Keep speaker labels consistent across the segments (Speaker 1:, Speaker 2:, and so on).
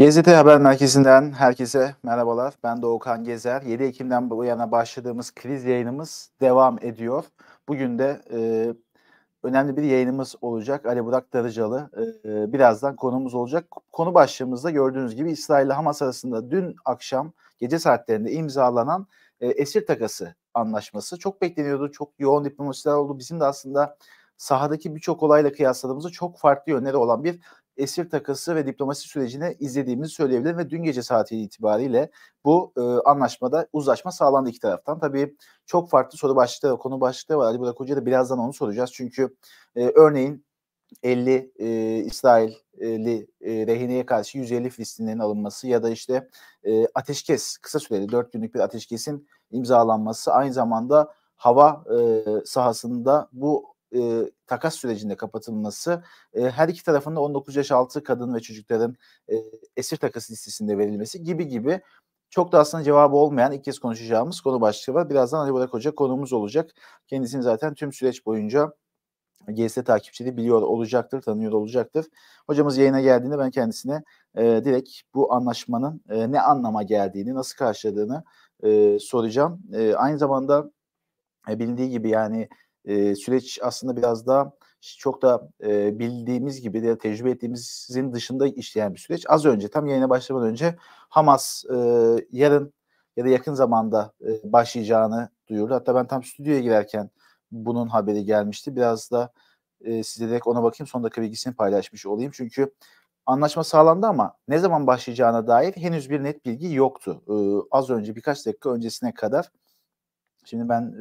Speaker 1: GZT Haber Merkezi'nden herkese merhabalar. Ben Doğukan Gezer. 7 Ekim'den bu yana başladığımız kriz yayınımız devam ediyor. Bugün de önemli bir yayınımız olacak. Ali Burak Darıcalı birazdan konuğumuz olacak. Konu başlığımızda gördüğünüz gibi İsrail ile Hamas arasında dün akşam gece saatlerinde imzalanan esir takası anlaşması çok bekleniyordu. Çok yoğun diplomasiler oldu. Bizim de aslında sahadaki birçok olayla kıyasladığımızda çok farklı yönleri olan bir esir takası ve diplomasi sürecini izlediğimizi söyleyebilirim ve dün gece saati itibariyle bu anlaşmada uzlaşma sağlandı iki taraftan. Tabii çok farklı soru başlıkları, konu başlıkları var. Ali Burak Hoca'ya da birazdan onu soracağız. Çünkü örneğin 50 İsrailli rehineye karşı 150 Filistinlilerin alınması ya da işte ateşkes, kısa süreli 4 günlük bir ateşkesin imzalanması, aynı zamanda hava sahasında bu takas sürecinde kapatılması, her iki tarafın da 19 yaş altı kadın ve çocukların esir takası listesinde verilmesi gibi gibi çok da aslında cevabı olmayan, ilk kez konuşacağımız konu başlığı var. Birazdan Ali Burak Hoca konuğumuz olacak. Kendisini zaten tüm süreç boyunca GS takipçileri biliyor olacaktır, tanıyor olacaktır. Hocamız yayına geldiğinde ben kendisine direkt bu anlaşmanın ne anlama geldiğini, nasıl karşıladığını soracağım. Aynı zamanda bilindiği gibi yani süreç aslında biraz da çok da bildiğimiz gibi de tecrübe ettiğimizin dışında işleyen bir süreç. Az önce tam yayına başlamadan önce Hamas yarın ya da yakın zamanda başlayacağını duyurdu. Hatta ben tam stüdyoya girerken bunun haberi gelmişti. Biraz da size direkt ona bakayım. Son dakika bilgisini paylaşmış olayım. Çünkü anlaşma sağlandı ama ne zaman başlayacağına dair henüz bir net bilgi yoktu. Az önce birkaç dakika öncesine kadar. Şimdi ben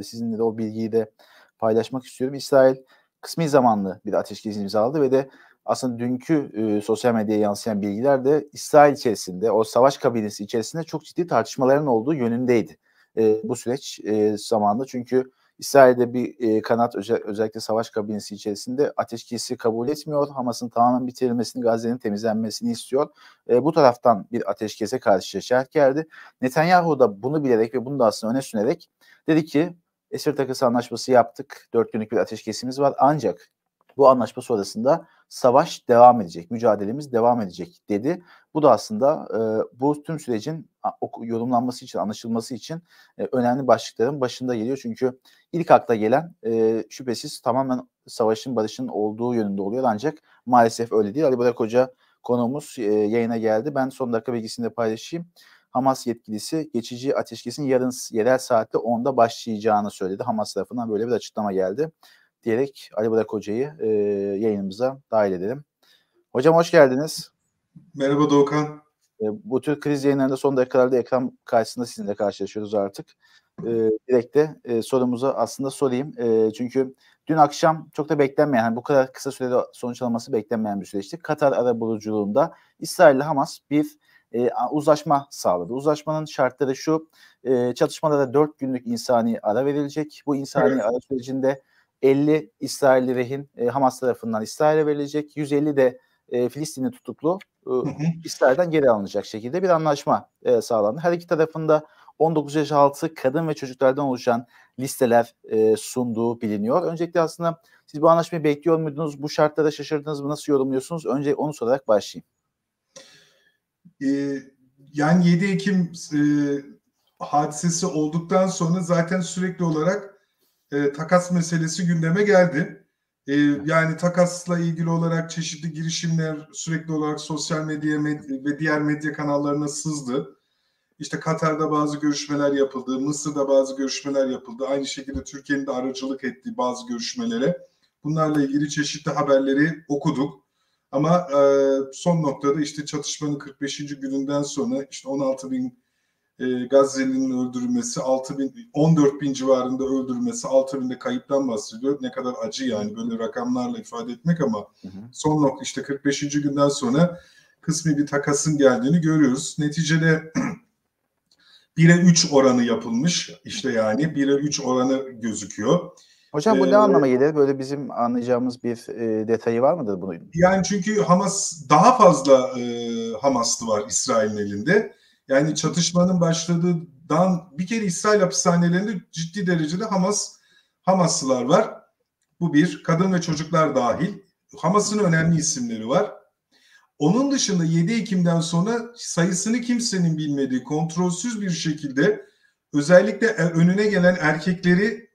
Speaker 1: sizinle de o bilgiyi de paylaşmak istiyorum. İsrail kısmi zamanlı bir ateşkes imzaladı ve de aslında dünkü sosyal medyaya yansıyan bilgiler de İsrail içerisinde, o savaş kabinesi içerisinde çok ciddi tartışmaların olduğu yönündeydi bu süreç zamanında. Çünkü İsrail'de bir kanat özellikle savaş kabinesi içerisinde ateşkesi kabul etmiyor. Hamas'ın tamamen bitirilmesini, Gazze'nin temizlenmesini istiyor. Bu taraftan bir ateşkese karşı şerh geldi. Netanyahu da bunu bilerek ve bunu da aslında öne sürerek dedi ki esir takası anlaşması yaptık. 4 günlük bir ateşkesimiz var. Ancak bu anlaşma sonrasında savaş devam edecek, mücadelemiz devam edecek dedi. Bu da aslında bu tüm sürecin yorumlanması için, anlaşılması için önemli başlıkların başında geliyor. Çünkü ilk akla gelen şüphesiz tamamen savaşın, barışın olduğu yönünde oluyor. Ancak maalesef öyle değil. Ali Burak Hoca konuğumuz yayına geldi. Ben son dakika bilgisini de paylaşayım. Hamas yetkilisi geçici ateşkesin yarın yerel saatte 10'da başlayacağını söyledi. Hamas tarafından böyle bir açıklama geldi diyerek Ali Burak Hoca'yı yayınımıza dahil edelim. Hocam hoş geldiniz.
Speaker 2: Merhaba Doğukan.
Speaker 1: Bu tür kriz yayınlarında son dakikalarda ekran karşısında sizinle karşılaşıyoruz artık. Direkt de sorumuzu aslında sorayım. Çünkü dün akşam çok da beklenmeyen, yani bu kadar kısa sürede sonuç alınması beklenmeyen bir süreçti. Katar arabuluculuğunda İsrail ile Hamas bir uzlaşma sağladı. Uzlaşmanın şartları şu: çatışmalara 4 günlük insani ara verilecek. Bu insani ara sürecinde 50 İsrailli rehin Hamas tarafından İsrail'e verilecek. 150 de Filistinli tutuklu İsrail'den geri alınacak şekilde bir anlaşma sağlandı. Her iki tarafında 19 yaş altı kadın ve çocuklardan oluşan listeler sunduğu biliniyor. Öncelikle aslında siz bu anlaşmayı bekliyor muydunuz? Bu şartlara şaşırdınız mı? Nasıl yorumluyorsunuz? Önce onu sorarak başlayayım.
Speaker 2: Yani 7 Ekim hadisesi olduktan sonra zaten sürekli olarak takas meselesi gündeme geldi. Yani takasla ilgili olarak çeşitli girişimler sürekli olarak sosyal medya ve diğer medya kanallarına sızdı. İşte Katar'da bazı görüşmeler yapıldı, Mısır'da bazı görüşmeler yapıldı. Aynı şekilde Türkiye'nin de aracılık ettiği bazı görüşmelere. Bunlarla ilgili çeşitli haberleri okuduk. Ama son noktada işte çatışmanın 45. gününden sonra işte 16 bin Gazze'nin öldürülmesi, 14 bin civarında öldürülmesi, 6 binde kayıptan bahsediyor. Ne kadar acı yani böyle rakamlarla ifade etmek ama son nokta işte 45. günden sonra kısmi bir takasın geldiğini görüyoruz. Neticede 1'e 3 oranı yapılmış. İşte yani 1'e 3 oranı gözüküyor.
Speaker 1: Hocam bu ne anlama gelir? Böyle bizim anlayacağımız bir detayı var mıdır bunun?
Speaker 2: Yani çünkü Hamas daha fazla Hamaslı var İsrail'in elinde. Yani çatışmanın başladığından bir kere İsrail hapishanelerinde ciddi derecede Hamaslılar var. Bu bir. Kadın ve çocuklar dahil. Hamas'ın önemli isimleri var. Onun dışında 7 Ekim'den sonra sayısını kimsenin bilmediği kontrolsüz bir şekilde özellikle önüne gelen erkekleri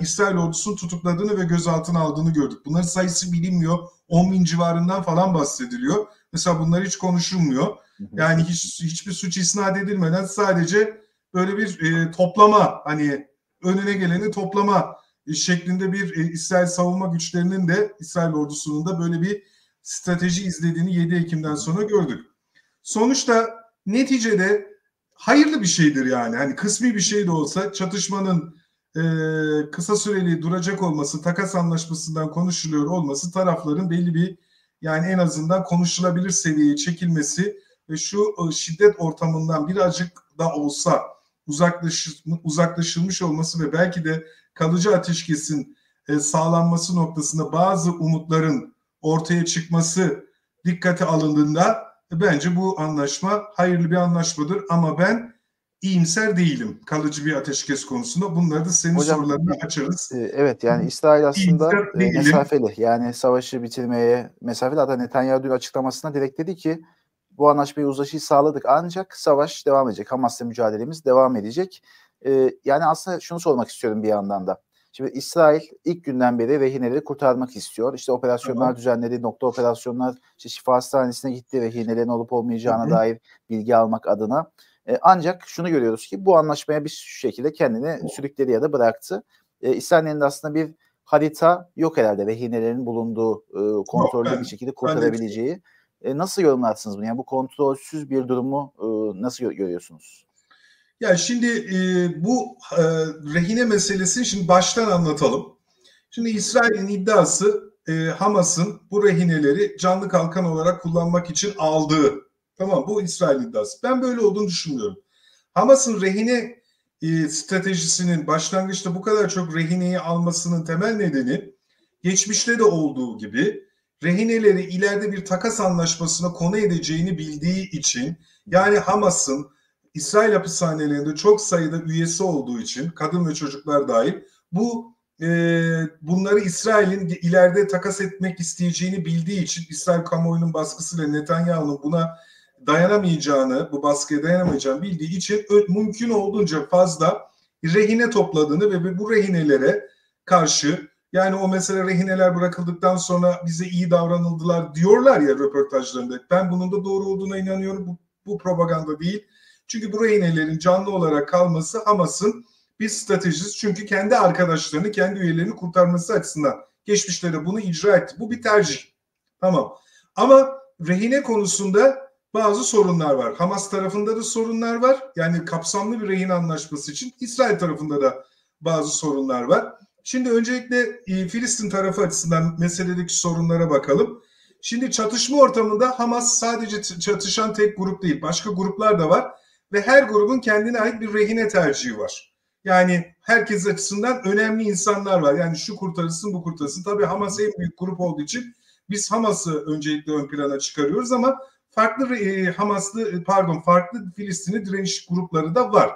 Speaker 2: İsrail ordusunun tutukladığını ve gözaltına aldığını gördük. Bunların sayısı bilinmiyor. 10 bin civarından falan bahsediliyor. Mesela bunlar hiç konuşulmuyor. Yani hiçbir suç isnat edilmeden sadece böyle bir toplama, hani önüne geleni toplama şeklinde bir İsrail savunma güçlerinin de İsrail ordusunun da böyle bir strateji izlediğini 7 Ekim'den sonra gördük. Sonuçta neticede hayırlı bir şeydir yani. Hani kısmi bir şey de olsa çatışmanın kısa süreli duracak olması, takas anlaşmasından konuşuluyor olması, tarafların belli bir, yani en azından konuşulabilir seviyeye çekilmesi ve şu şiddet ortamından birazcık da olsa uzaklaşılmış olması ve belki de kalıcı ateşkesin sağlanması noktasında bazı umutların ortaya çıkması dikkate alındığında bence bu anlaşma hayırlı bir anlaşmadır. Ama ben iyimser değilim kalıcı bir ateşkes konusunda. Bunları da senin
Speaker 1: Hocam,
Speaker 2: sorularını açarız.
Speaker 1: evet, yani İsrail aslında
Speaker 2: İyimser değilim.
Speaker 1: mesafeli, yani savaşı bitirmeye mesafeli. Hatta Netanyahu dün açıklamasında direkt dedi ki bu anlaşmayı, uzlaşıyı sağladık ancak savaş devam edecek. Hamas'la mücadelemiz devam edecek. Yani aslında şunu sormak istiyorum bir yandan da. Şimdi İsrail ilk günden beri rehineleri kurtarmak istiyor. İşte operasyonlar
Speaker 2: Tamam.
Speaker 1: düzenledi, nokta operasyonlar, işte Şifa Hastanesi'ne gitti rehinelerin olup olmayacağına
Speaker 2: Hı hı.
Speaker 1: dair bilgi almak adına. Ancak şunu görüyoruz ki bu anlaşmaya bir şekilde kendini sürükledi ya da bıraktı. İsrail'in elinde aslında bir harita yok herhalde rehinelerin bulunduğu, kontrollü
Speaker 2: Ben
Speaker 1: bir şekilde
Speaker 2: zannetmiyorum.
Speaker 1: kurtarabileceği. Nasıl yorumlarsınız bunu? Yani bu kontrolsüz bir durumu nasıl görüyorsunuz?
Speaker 2: Ya şimdi bu rehine meselesini şimdi baştan anlatalım. Şimdi İsrail'in iddiası Hamas'ın bu rehineleri canlı kalkan olarak kullanmak için aldığı. Tamam, bu İsrail iddiası. Ben böyle olduğunu düşünmüyorum. Hamas'ın rehine stratejisinin başlangıçta bu kadar çok rehineyi almasının temel nedeni, geçmişte de olduğu gibi, rehineleri ileride bir takas anlaşmasına konu edeceğini bildiği için, yani Hamas'ın İsrail hapishanelerinde çok sayıda üyesi olduğu için, kadın ve çocuklar dahil, bunları İsrail'in ileride takas etmek isteyeceğini bildiği için, İsrail kamuoyunun baskısıyla Netanyahu'nun buna dayanamayacağını, bu baskıya dayanamayacağını bildiği için mümkün olduğunca fazla rehine topladığını ve bu rehinelere karşı, yani o mesela rehineler bırakıldıktan sonra bize iyi davranıldılar diyorlar ya röportajlarında. Ben bunun da doğru olduğuna inanıyorum. Bu propaganda değil. Çünkü bu rehinelerin canlı olarak kalması Hamas'ın bir stratejisi. Çünkü kendi arkadaşlarını, kendi üyelerini kurtarması açısından geçmişte de bunu icra etti. Bu bir tercih. Tamam. Ama rehine konusunda bazı sorunlar var. Hamas tarafında da sorunlar var. Yani kapsamlı bir rehin anlaşması için İsrail tarafında da bazı sorunlar var. Şimdi öncelikle Filistin tarafı açısından meseledeki sorunlara bakalım. Şimdi çatışma ortamında Hamas sadece çatışan tek grup değil. Başka gruplar da var ve her grubun kendine ait bir rehine tercihi var. Yani herkes açısından önemli insanlar var. Yani şu kurtarılsın, bu kurtarılsın. Tabii Hamas en büyük grup olduğu için biz Hamas'ı öncelikle ön plana çıkarıyoruz ama farklı farklı Filistinli direniş grupları da var.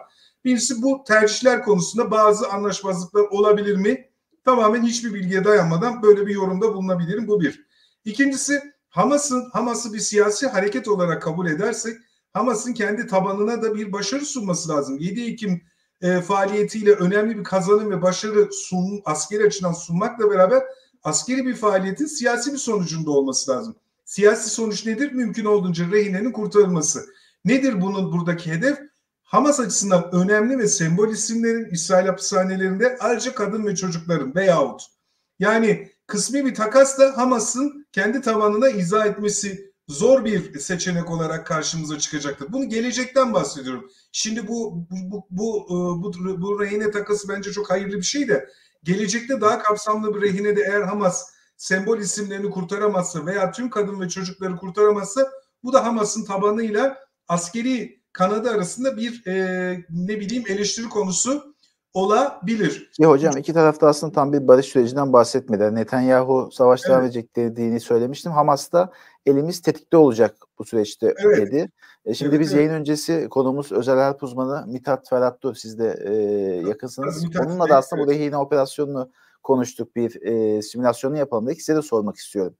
Speaker 2: Birincisi, bu tercihler konusunda bazı anlaşmazlıklar olabilir mi? Tamamen hiçbir bilgiye dayanmadan böyle bir yorumda bulunabilirim. Bu bir. İkincisi, Hamas'ı bir siyasi hareket olarak kabul edersek Hamas'ın kendi tabanına da bir başarı sunması lazım. 7 Ekim faaliyetiyle önemli bir kazanım ve başarı askeri açıdan sunmakla beraber askeri bir faaliyetin siyasi bir sonucunda olması lazım. Siyasi sonuç nedir? Mümkün olduğunca rehinenin kurtarılması. Nedir bunun buradaki hedef? Hamas açısından önemli ve sembol isimlerin İsrail hapishanelerinde ayrıca kadın ve çocukların veyahut, yani kısmi bir takasla Hamas'ın kendi tabanına izah etmesi zor bir seçenek olarak karşımıza çıkacaktır. Bunu gelecekten bahsediyorum. Şimdi bu rehine takası bence çok hayırlı bir şey de gelecekte daha kapsamlı bir rehinede eğer Hamas sembol isimlerini kurtaramazsa veya tüm kadın ve çocukları kurtaramazsa bu da Hamas'ın tabanıyla askeri kanadı arasında bir eleştiri konusu olabilir.
Speaker 1: Ya hocam, iki tarafta aslında tam bir barış sürecinden bahsetmedi. Netanyahu savaş devam
Speaker 2: Evet,
Speaker 1: edecek dediğini söylemiştim. Hamas da elimiz tetikte olacak bu süreçte
Speaker 2: evet,
Speaker 1: dedi. Şimdi
Speaker 2: evet,
Speaker 1: biz
Speaker 2: evet.
Speaker 1: yayın öncesi konuğumuz özel harp uzmanı Mithat Ferhatlı, siz de yakınsınız.
Speaker 2: Mithat
Speaker 1: Onunla
Speaker 2: Bey,
Speaker 1: da aslında bu
Speaker 2: evet.
Speaker 1: rehine operasyonunu konuştuk. Bir simülasyonu yapalım dedik. Size de sormak istiyorum.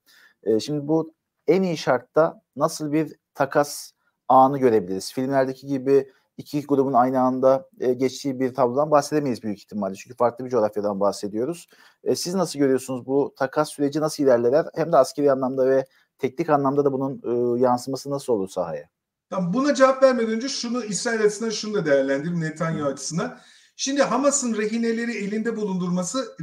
Speaker 1: Şimdi bu en iyi şartta nasıl bir takas anı görebiliriz? Filmlerdeki gibi iki grubun aynı anda geçtiği bir tablodan bahsedemeyiz büyük ihtimalle. Çünkü farklı bir coğrafyadan bahsediyoruz. Siz nasıl görüyorsunuz, bu takas süreci nasıl ilerler? Hem de askeri anlamda ve teknik anlamda da bunun yansıması nasıl olur sahaya?
Speaker 2: Tamam, buna cevap vermeden önce İsrail açısından şunu da değerlendireyim, Netanyahu açısından. Şimdi Hamas'ın rehineleri elinde bulundurması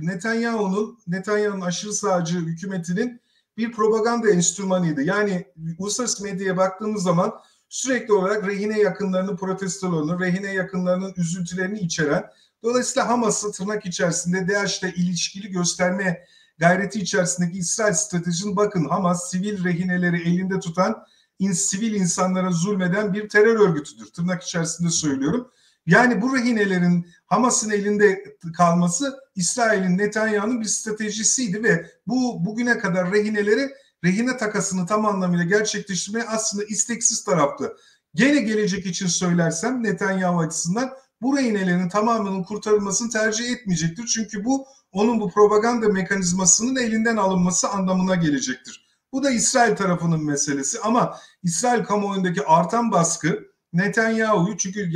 Speaker 2: Netanyahu'nun aşırı sağcı hükümetinin bir propaganda enstrümanıydı. Yani uluslararası medyaya baktığımız zaman sürekli olarak rehine yakınlarının protestolarını, rehine yakınlarının üzüntülerini içeren, dolayısıyla Hamas'ı tırnak içerisinde DAEŞ'le ilişkili gösterme gayreti içerisindeki İsrail stratejinin, bakın Hamas sivil rehineleri elinde tutan, sivil insanlara zulmeden bir terör örgütüdür. Tırnak içerisinde söylüyorum. Yani bu rehinelerin Hamas'ın elinde kalması İsrail'in, Netanyahu'nun bir stratejisiydi ve bugüne kadar rehine takasını tam anlamıyla gerçekleştirmeye aslında isteksiz taraftı. Gene gelecek için söylersem Netanyahu açısından bu rehinelerin tamamının kurtarılmasını tercih etmeyecektir. Çünkü bu onun bu propaganda mekanizmasının elinden alınması anlamına gelecektir. Bu da İsrail tarafının meselesi ama İsrail kamuoyundaki artan baskı Netanyahu'yu, çünkü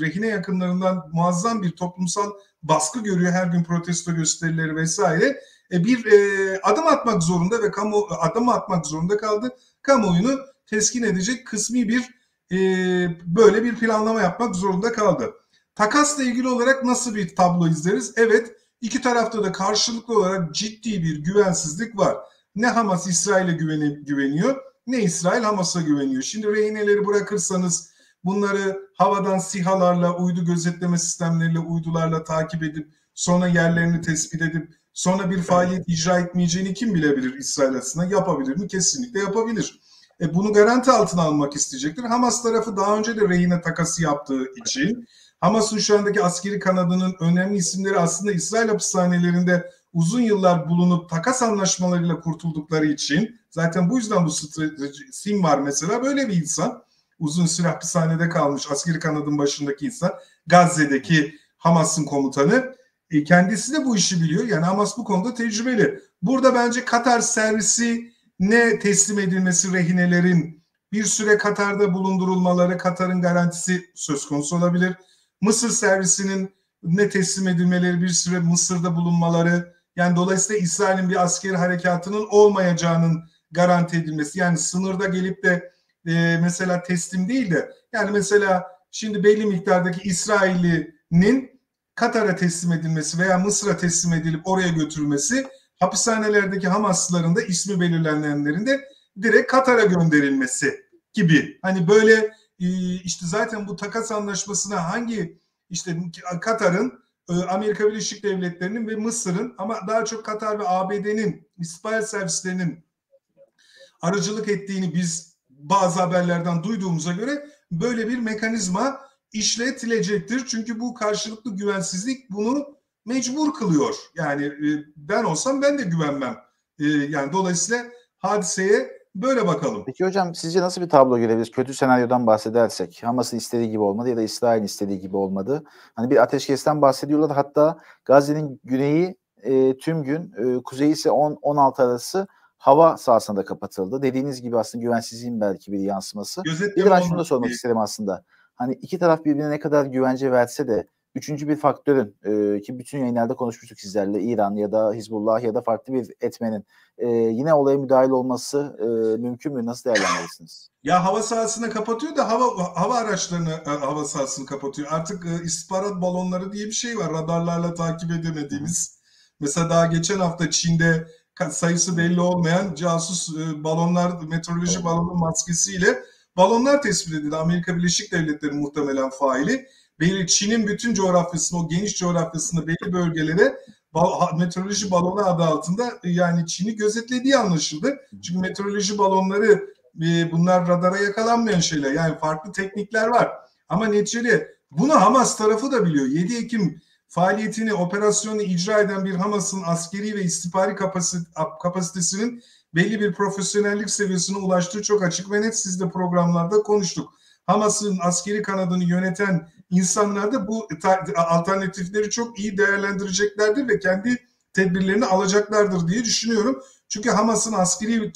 Speaker 2: rehine yakınlarından muazzam bir toplumsal baskı görüyor, her gün protesto gösterileri vesaire, bir adım atmak zorunda ve adım atmak zorunda kaldı. Kamuoyunu teskin edecek kısmi bir böyle bir planlama yapmak zorunda kaldı. Takasla ilgili olarak nasıl bir tablo izleriz? Evet, iki tarafta da karşılıklı olarak ciddi bir güvensizlik var. Ne Hamas İsrail'e güveniyor, ne İsrail Hamas'a güveniyor. Şimdi rehineleri bırakırsanız bunları havadan SİHA'larla, uydu gözetleme sistemleriyle, uydularla takip edip sonra yerlerini tespit edip sonra bir faaliyet icra etmeyeceğini kim bilebilir İsrail açısından? Yapabilir mi? Kesinlikle yapabilir. Bunu garanti altına almak isteyecektir. Hamas tarafı daha önce de rehine takası yaptığı için, Hamas'ın şu andaki askeri kanadının önemli isimleri aslında İsrail hapishanelerinde uzun yıllar bulunup takas anlaşmalarıyla kurtuldukları için, zaten bu yüzden bu strateji, Sim var mesela, böyle bir insan. Uzun süre hapishanede kalmış askeri kanadın başındaki insan. Gazze'deki Hamas'ın komutanı. Kendisi de bu işi biliyor. Yani Hamas bu konuda tecrübeli. Burada bence Katar servisi ne teslim edilmesi, rehinelerin bir süre Katar'da bulundurulmaları, Katar'ın garantisi söz konusu olabilir. Mısır servisinin ne teslim edilmeleri, bir süre Mısır'da bulunmaları, yani dolayısıyla İsrail'in bir askeri harekatının olmayacağının garanti edilmesi. Yani sınırda gelip de mesela teslim değil de, yani mesela şimdi belli miktardaki İsrailli'nin Katar'a teslim edilmesi veya Mısır'a teslim edilip oraya götürülmesi, hapishanelerdeki Hamaslıların da ismi belirlenenlerin de direkt Katar'a gönderilmesi gibi. Hani böyle işte zaten bu takas anlaşmasına işte Katar'ın, Amerika Birleşik Devletleri'nin ve Mısır'ın, ama daha çok Katar ve ABD'nin istihbarat servislerinin aracılık ettiğini biz bazı haberlerden duyduğumuza göre böyle bir mekanizma işletilecektir. Çünkü bu karşılıklı güvensizlik bunu mecbur kılıyor. Yani ben olsam ben de güvenmem. Yani dolayısıyla hadiseye böyle bakalım.
Speaker 1: Peki hocam, sizce nasıl bir tablo görebiliriz? Kötü senaryodan bahsedersek, Hamas'ın istediği gibi olmadı ya da İsrail'in istediği gibi olmadı. Hani bir ateşkesten bahsediyorlar. Hatta Gazze'nin güneyi tüm gün, kuzeyi ise 10-16 arası hava sahasına da kapatıldı. Dediğiniz gibi aslında güvensizliğin belki bir yansıması. Bir de ben şunu da sormak isterim aslında. Hani iki taraf birbirine ne kadar güvence verse de üçüncü bir faktörün, ki bütün yayınlarda konuşmuştuk sizlerle, İran ya da Hizbullah ya da farklı bir etmenin yine olaya müdahil olması mümkün mü? Nasıl değerlendirirsiniz?
Speaker 2: Ya hava sahasını kapatıyor da hava araçlarını hava sahasını kapatıyor. Artık istihbarat balonları diye bir şey var. Radarlarla takip edemediğimiz. Mesela daha geçen hafta Çin'de sayısı belli olmayan casus balonlar, meteoroloji balonu maskesiyle balonlar tespit edildi. Amerika Birleşik Devletleri muhtemelen faili. Çin'in bütün coğrafyasını, o geniş coğrafyasında belli bölgelere meteoroloji balonu adı altında yani Çin'i gözetlediği anlaşıldı. Çünkü meteoroloji balonları, bunlar radara yakalanmayan şeyler. Yani farklı teknikler var. Ama neticede bunu Hamas tarafı da biliyor. 7 Ekim faaliyetini, operasyonu icra eden bir Hamas'ın askeri ve istihbari kapasitesinin belli bir profesyonellik seviyesine ulaştığı çok açık ve net. Siz de programlarda konuştuk. Hamas'ın askeri kanadını yöneten insanlar da bu alternatifleri çok iyi değerlendireceklerdir ve kendi tedbirlerini alacaklardır diye düşünüyorum. Çünkü Hamas'ın askeri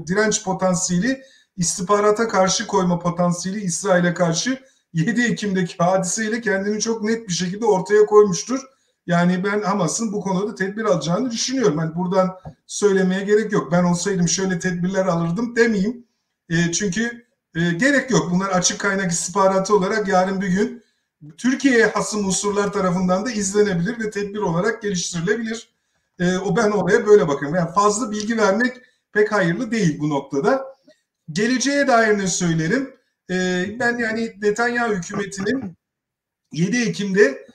Speaker 2: direnç potansiyeli, istihbarata karşı koyma potansiyeli İsrail'e karşı 7 Ekim'deki hadiseyle kendini çok net bir şekilde ortaya koymuştur. Yani ben Hamas'ın bu konuda tedbir alacağını düşünüyorum. Yani buradan söylemeye gerek yok. Ben olsaydım şöyle tedbirler alırdım demeyeyim. Çünkü gerek yok. Bunlar açık kaynak istihbaratı olarak yarın bir gün Türkiye'ye hasım unsurlar tarafından da izlenebilir ve tedbir olarak geliştirilebilir. Ben oraya böyle bakıyorum. Yani fazla bilgi vermek pek hayırlı değil bu noktada. Geleceğe dair ne söylerim? Ben yani Netanyahu hükümetinin 7 Ekim'de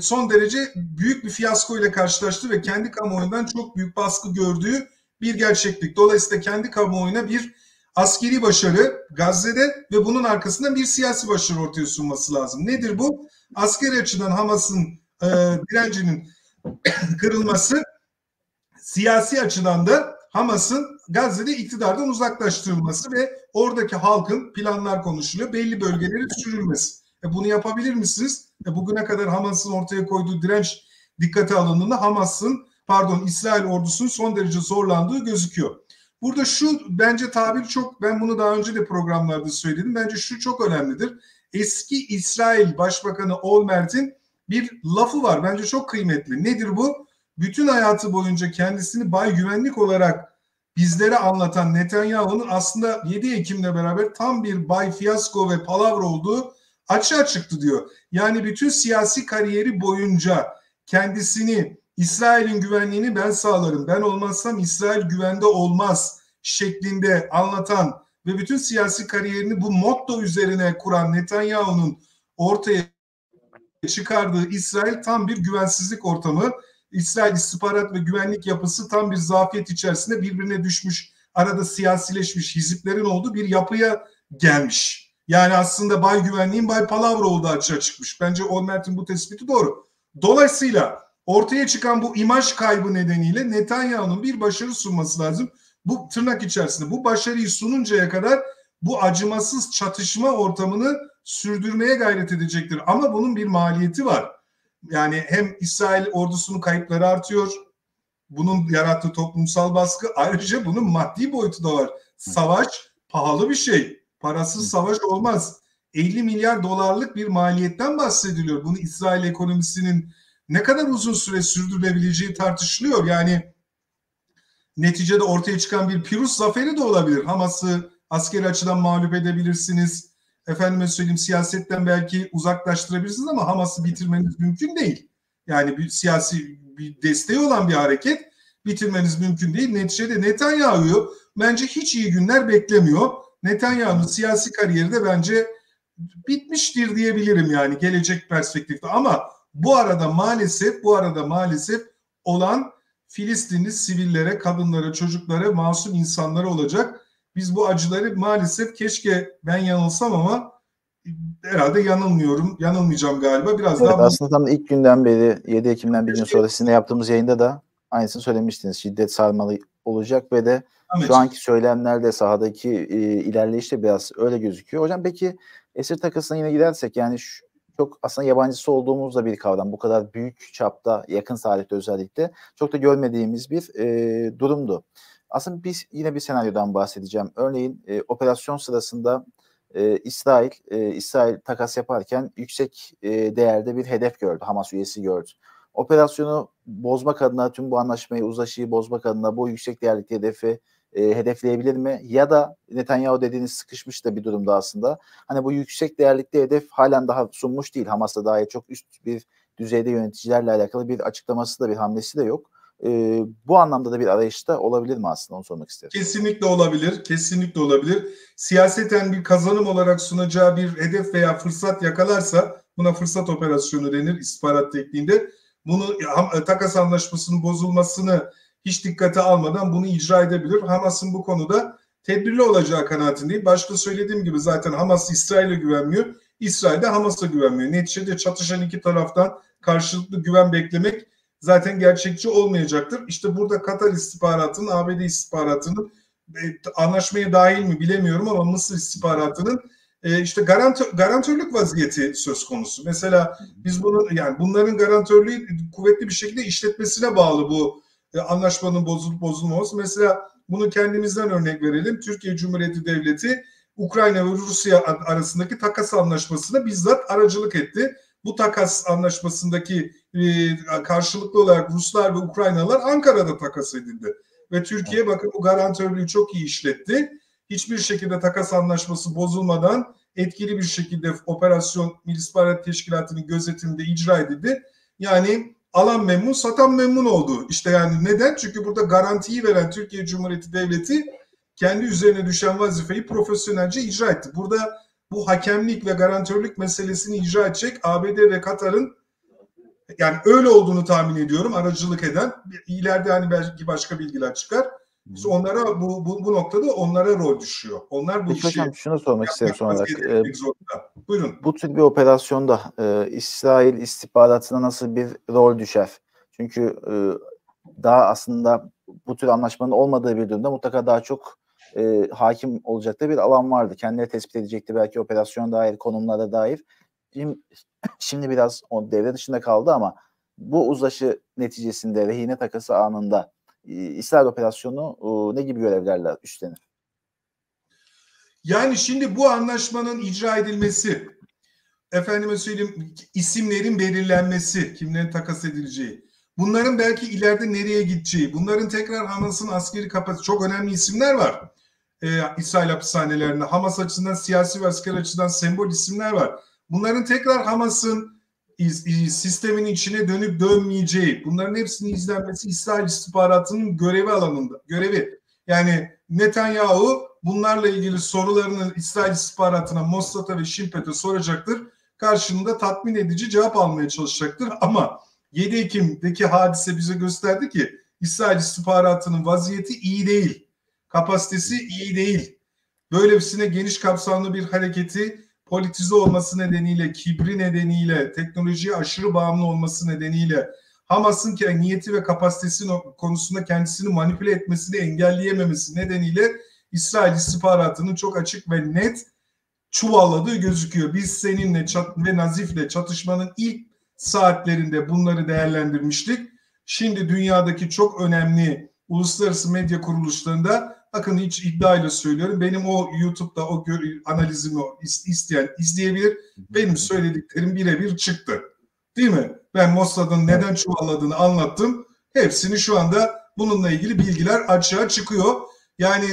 Speaker 2: son derece büyük bir fiyasko ile karşılaştı ve kendi kamuoyundan çok büyük baskı gördüğü bir gerçeklik. Dolayısıyla kendi kamuoyuna bir askeri başarı Gazze'de ve bunun arkasında bir siyasi başarı ortaya sunması lazım. Nedir bu? Askeri açıdan Hamas'ın direncinin kırılması, siyasi açıdan da Hamas'ın Gazze'de iktidardan uzaklaştırılması ve oradaki halkın, planlar konuşuluyor, belli bölgelere sürülmesi. Bunu yapabilir misiniz? Bugüne kadar Hamas'ın ortaya koyduğu direnç dikkate alındığında İsrail ordusunun son derece zorlandığı gözüküyor. Burada şu bence tabir çok, ben bunu daha önce de programlarda söyledim. Bence şu çok önemlidir. Eski İsrail Başbakanı Olmert'in bir lafı var. Bence çok kıymetli. Nedir bu? Bütün hayatı boyunca kendisini bay güvenlik olarak bizlere anlatan Netanyahu'nun aslında 7 Ekim'le beraber tam bir bay fiyasko ve palavra olduğu açığa çıktı diyor. Yani bütün siyasi kariyeri boyunca kendisini İsrail'in güvenliğini ben sağlarım, ben olmazsam İsrail güvende olmaz şeklinde anlatan ve bütün siyasi kariyerini bu motto üzerine kuran Netanyahu'nun ortaya çıkardığı İsrail tam bir güvensizlik ortamı. İsrail istihbarat ve güvenlik yapısı tam bir zafiyet içerisinde birbirine düşmüş, arada siyasileşmiş hiziplerin olduğu bir yapıya gelmiş. Yani aslında bay güvenliğin bay palavra olduğu açığa çıkmış. Bence Olmert'in bu tespiti doğru. Dolayısıyla ortaya çıkan bu imaj kaybı nedeniyle Netanyahu'nun bir başarı sunması lazım. Bu tırnak içerisinde bu başarıyı sununcaya kadar bu acımasız çatışma ortamını sürdürmeye gayret edecektir. Ama bunun bir maliyeti var. Yani hem İsrail ordusunun kayıpları artıyor, bunun yarattığı toplumsal baskı, ayrıca bunun maddi boyutu da var. Savaş pahalı bir şey. Parasız savaş olmaz. 50 milyar dolarlık bir maliyetten bahsediliyor. Bunu İsrail ekonomisinin ne kadar uzun süre sürdürülebileceği tartışılıyor. Yani neticede ortaya çıkan bir Pirus zaferi de olabilir. Hamas'ı askeri açıdan mağlup edebilirsiniz. Efendime söyleyeyim, siyasetten belki uzaklaştırabilirsiniz ama Hamas'ı bitirmeniz mümkün değil. Yani bir siyasi bir desteği olan bir hareket bitirmeniz mümkün değil. Neticede Netanyahu'yu bence hiç iyi günler beklemiyor. Netanyahu'nun siyasi kariyeri de bence bitmiştir diyebilirim yani gelecek perspektifte. Ama bu arada maalesef olan Filistinli sivillere, kadınlara, çocuklara, masum insanlara olacak. Biz bu acıları maalesef, keşke ben yanılsam ama herhalde yanılmayacağım galiba. Biraz
Speaker 1: Evet,
Speaker 2: daha
Speaker 1: aslında tam ilk günden beri 7 Ekim'den bir gün sonra sizinle yaptığımız yayında da aynısını söylemiştiniz. Şiddet sarmalı olacak ve de şu anki söylemlerde sahadaki ilerleyiş de biraz öyle gözüküyor. Hocam peki esir takasına yine gidersek, yani çok aslında yabancısı olduğumuz da bir kavram. Bu kadar büyük çapta, yakın tarihte özellikle çok da görmediğimiz bir durumdu. Aslında biz yine bir senaryodan bahsedeceğim. Örneğin operasyon sırasında İsrail takas yaparken yüksek değerde bir hedef gördü. Hamas üyesi gördü. Operasyonu bozmak adına, tüm bu anlaşmayı, uzlaşıyı bozmak adına bu yüksek değerli hedefi hedefleyebilir mi? Ya da Netanyahu dediğiniz sıkışmış da bir durumda aslında. Hani bu yüksek değerlikte hedef halen daha sunmuş değil. Hamas'ta dair çok üst bir düzeyde yöneticilerle alakalı bir açıklaması da, bir hamlesi de yok. Bu anlamda da bir arayışta olabilir mi aslında? Onu sormak isterim.
Speaker 2: Kesinlikle olabilir. Kesinlikle olabilir. Siyaseten bir kazanım olarak sunacağı bir hedef veya fırsat yakalarsa buna fırsat operasyonu denir istihbarat tekniğinde. Bunu takas anlaşmasının bozulmasını hiç dikkate almadan bunu icra edebilir. Hamas'ın bu konuda tedbirli olacağı kanaatindeyim. Başta söylediğim gibi zaten Hamas İsrail'e güvenmiyor. İsrail de Hamas'a güvenmiyor. Neticede çatışan iki taraftan karşılıklı güven beklemek zaten gerçekçi olmayacaktır. İşte burada Katar istihbaratının, ABD istihbaratının anlaşmaya dahil mi bilemiyorum ama Mısır istihbaratının işte garantörlük vaziyeti söz konusu. Mesela biz bunların garantörlüğü kuvvetli bir şekilde işletmesine bağlı bu anlaşmanın bozulup bozulmaması. Mesela bunu kendimizden örnek verelim. Türkiye Cumhuriyeti Devleti Ukrayna ve Rusya arasındaki takas anlaşmasına bizzat aracılık etti. Bu takas anlaşmasındaki karşılıklı olarak Ruslar ve Ukraynalılar Ankara'da takas edildi. Ve Türkiye bakın bu garantörlüğü çok iyi işletti. Hiçbir şekilde takas anlaşması bozulmadan etkili bir şekilde operasyon Milli İstihbarat Teşkilatı'nın gözetiminde icra edildi. Yani alan memnun, satan memnun oldu. İşte yani neden? Çünkü burada garantiyi veren Türkiye Cumhuriyeti Devleti kendi üzerine düşen vazifeyi profesyonelce icra etti. Burada bu hakemlik ve garantörlük meselesini icra edecek ABD ve Katar'ın, yani öyle olduğunu tahmin ediyorum, aracılık eden. İleride hani belki başka bilgiler çıkar. İşte onlara bu noktada onlara rol düşüyor. Onlar bu
Speaker 1: Peki
Speaker 2: işi
Speaker 1: hocam şunu sormak isterim son olarak.
Speaker 2: zorunda. Buyurun.
Speaker 1: Bu tür bir operasyonda İsrail istihbaratına nasıl bir rol düşer? Çünkü daha aslında bu tür anlaşmanın olmadığı bir durumda mutlaka daha çok hakim olacakları bir alan vardı. Kendileri tespit edecekti belki operasyon dair, konumlara dair. Şimdi biraz o devre dışında kaldı ama bu uzlaşı neticesinde rehine takası anında İsrail operasyonu ne gibi görevlerle üstlenir?
Speaker 2: Yani şimdi bu anlaşmanın icra edilmesi, efendime söyleyeyim isimlerin belirlenmesi, kimlerin takas edileceği, bunların belki ileride nereye gideceği, bunların tekrar Hamas'ın askeri kapasitesi, çok önemli isimler var. İsrail hapishanelerinde Hamas açısından, siyasi ve askeri açıdan sembol isimler var. Bunların tekrar Hamas'ın sistemin içine dönüp dönmeyeceği, bunların hepsinin izlenmesi İsrail istihbaratının görevi. Yani Netanyahu bunlarla ilgili sorularını İsrail istihbaratına, Mossad'a ve Shin Bet'e soracaktır. Karşılığında tatmin edici cevap almaya çalışacaktır. Ama 7 Ekim'deki hadise bize gösterdi ki İsrail istihbaratının vaziyeti iyi değil. Kapasitesi iyi değil. Böylesine geniş kapsamlı bir hareketi politize olması nedeniyle, kibri nedeniyle, teknolojiye aşırı bağımlı olması nedeniyle, Hamas'ın niyeti ve kapasitesi konusunda kendisini manipüle etmesini engelleyememesi nedeniyle İsrail istihbaratının çok açık ve net çuvalladığı gözüküyor. Biz seninle ve Nazif'le çatışmanın ilk saatlerinde bunları değerlendirmiştik. Şimdi dünyadaki çok önemli uluslararası medya kuruluşlarında, bakın hiç iddiayla söylüyorum, benim o YouTube'da o analizimi isteyen izleyebilir. Benim söylediklerim birebir çıktı. Değil mi? Ben Mossad'ın neden çuvalladığını anlattım. Hepsini şu anda bununla ilgili bilgiler açığa çıkıyor. Yani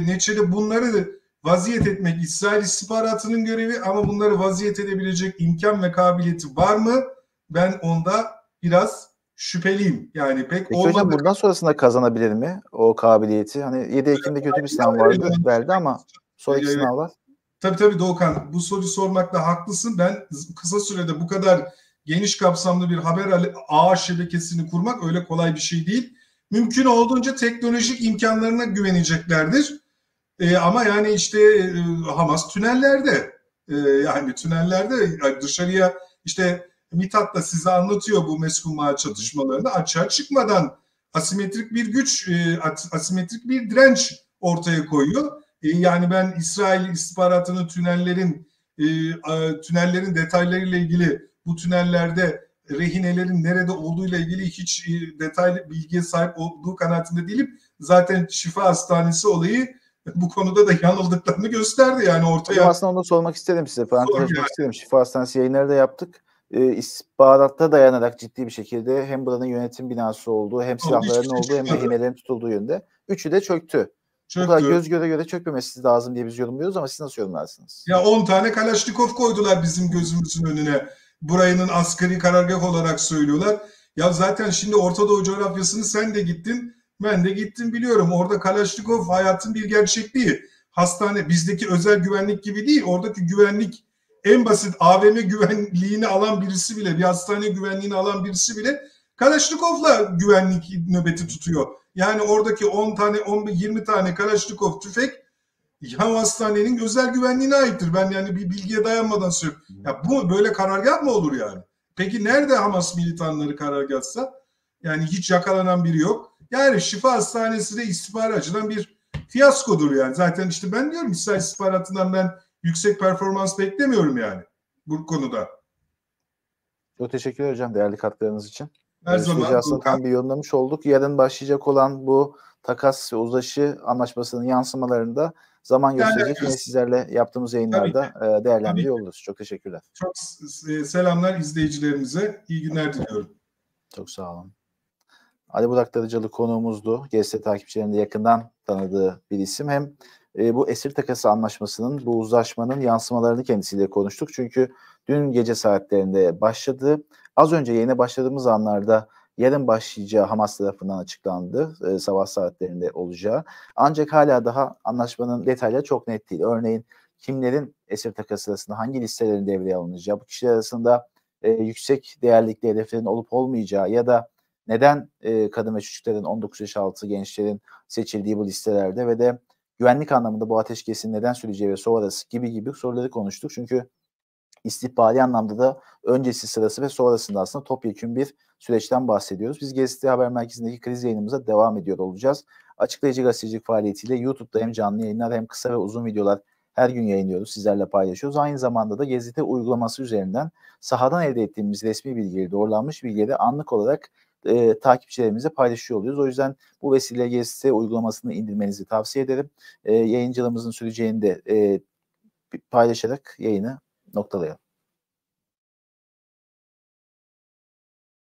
Speaker 2: neticede bunları vaziyet etmek İsrail istihbaratının görevi, ama bunları vaziyet edebilecek imkan ve kabiliyeti var mı? Ben onda biraz şüpheliyim. Yani pek
Speaker 1: Peki hocam bundan sonrasında kazanabilir mi o kabiliyeti? Hani 7 Ekim'de kötü bir sınav vardı, verdi ama sonraki sınavlar.
Speaker 2: Tabii Doğukan, bu soruyu sormakla haklısın. Ben kısa sürede bu kadar geniş kapsamlı bir haber ağ şebekesini kurmak öyle kolay bir şey değil. Mümkün olduğunca teknolojik imkanlarına güveneceklerdir. Ama yani işte Hamas tünellerde, yani tünellerde dışarıya, işte Mithat da size anlatıyor bu Meskunma çatışmalarında, açığa çıkmadan asimetrik bir güç, asimetrik bir direnç ortaya koyuyor. Yani ben İsrail istihbaratının tünellerin detaylarıyla ilgili, bu tünellerde rehinelerin nerede olduğuyla ilgili hiç detaylı bilgiye sahip olduğu kanaatinde değilim. Zaten Şifa Hastanesi olayı bu konuda da yanıldıklarını gösterdi yani ortaya.
Speaker 1: Hocam aslında onu da sormak istedim size. Parantez açmak istedim. Şifa Hastanesi yayınları da yaptık. İstihbaratta dayanarak ciddi bir şekilde hem buranın yönetim binası olduğu, hem silahların olduğu, hem rehinelerin tutulduğu yönde. Üçü de çöktü. Bu kadar göz göre çökmemesi lazım diye biz yorumluyoruz ama siz nasıl yorumlarsınız?
Speaker 2: Ya 10 tane Kalaşnikov koydular bizim gözümüzün önüne. Burayının askeri karargah olarak söylüyorlar. Ya zaten şimdi Orta Doğu coğrafyasını sen de gittin, ben de gittim, biliyorum. Orada Kalaşnikov hayatın bir gerçekliği. Hastane bizdeki özel güvenlik gibi değil. Oradaki güvenlik en basit AVM güvenliğini alan birisi bile, bir hastane güvenliğini alan birisi bile Kalaşnikov'la güvenlik nöbeti tutuyor. Yani oradaki 10 tane, 20 tane Kalaşnikov tüfek ya hastanenin özel güvenliğine aittir. Ben yani bir bilgiye dayanmadan söylüyorum. Ya bu böyle karargah mı olur yani? Peki nerede Hamas militanları karargahsa? Yani hiç yakalanan biri yok. Yani Şifa Hastanesi de istihbarat açıdan bir fiyaskodur yani. Zaten işte ben diyorum İsrail istihbaratından ben yüksek performans beklemiyorum yani bu konuda.
Speaker 1: Çok teşekkür ederim hocam değerli katkılarınız için.
Speaker 2: Her
Speaker 1: Süreci
Speaker 2: zaman
Speaker 1: aslında
Speaker 2: Doğukan.
Speaker 1: tam bir yorumlamış olduk. Yarın başlayacak olan bu takas ve uzlaşı anlaşmasının yansımalarında zaman gösterecek. Yine
Speaker 2: Değerlendiriyoruz.
Speaker 1: sizlerle yaptığımız
Speaker 2: Tabii ki.
Speaker 1: yayınlarda
Speaker 2: Tabii
Speaker 1: değerlendiriyor
Speaker 2: ki.
Speaker 1: oluruz. Çok teşekkürler.
Speaker 2: Çok selamlar izleyicilerimize. İyi günler diliyorum.
Speaker 1: Çok sağ olun. Ali Burak Darıcalı konuğumuzdu. GS takipçilerinin de yakından tanıdığı bir isim. Hem bu esir takası anlaşmasının, bu uzlaşmanın yansımalarını kendisiyle konuştuk. Çünkü dün gece saatlerinde başladı. Az önce yayına başladığımız anlarda yarın başlayacağı Hamas tarafından açıklandı. Sabah saatlerinde olacağı. Ancak hala daha anlaşmanın detayları çok net değil. Örneğin kimlerin esir takası sırasında hangi listelerin devreye alınacağı, bu kişiler arasında yüksek değerlikli hedeflerin olup olmayacağı ya da neden kadın ve çocukların 19 yaş altı gençlerin seçildiği bu listelerde ve de güvenlik anlamında bu ateşkesin neden süreceği ve sonrası gibi soruları konuştuk. Çünkü istihbari anlamda da öncesi, sırası ve sonrasında aslında topyekün bir süreçten bahsediyoruz. Biz GZT Haber Merkezi'ndeki kriz yayınımıza devam ediyor olacağız. Açıklayıcı gazetecilik faaliyetiyle YouTube'da hem canlı yayınlar hem kısa ve uzun videolar her gün yayınlıyoruz, sizlerle paylaşıyoruz. Aynı zamanda da GZT uygulaması üzerinden sahadan elde ettiğimiz resmi bilgileri, doğrulanmış bilgileri anlık olarak takipçilerimize paylaşıyor oluyoruz. O yüzden bu vesileyle GZT uygulamasını indirmenizi tavsiye ederim. Yayıncılığımızın süreceğini de paylaşarak yayını noktalayalım.